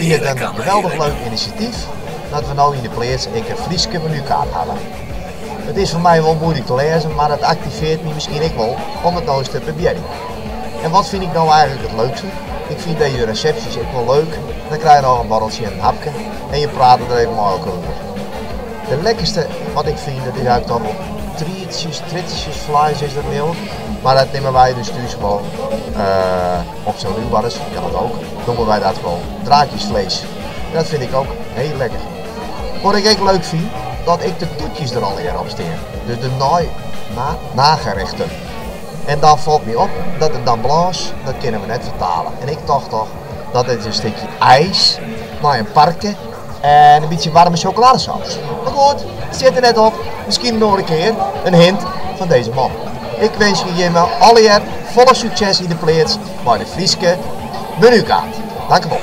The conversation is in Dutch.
vind het een geweldig leuk initiatief dat we nou in de plaats een Friese menukaart hebben. Het is voor mij wel moeilijk te lezen, maar het activeert me misschien ook wel om het nou eens te proberen. En wat vind ik nou eigenlijk het leukste? Ik vind deze recepties ook wel leuk. Dan krijg je nog een borreltje en een hapje en je praat er even mooi over. De lekkerste wat ik vind, dat is eigenlijk dan op tritjes vlees is dat wel. Maar dat nemen wij dus gewoon op zo'n ruwbaris, kan dat ook. Noemen wij dat gewoon draadjesvlees. En dat vind ik ook heel lekker. Wat ik ook leuk vind, dat ik de toetjes er al weer op steen. Dus de nagerechten. En dan valt me op dat het dan blaas, dat kunnen we net vertalen. En ik dacht toch dat het een stukje ijs, maar een parken en een beetje warme chocoladesaus. Maar goed, het zit er net op. Misschien nog een keer een hint van deze man. Ik wens je alle jaar volle succes in de plaats bij de Friese menukaart. Dank u wel.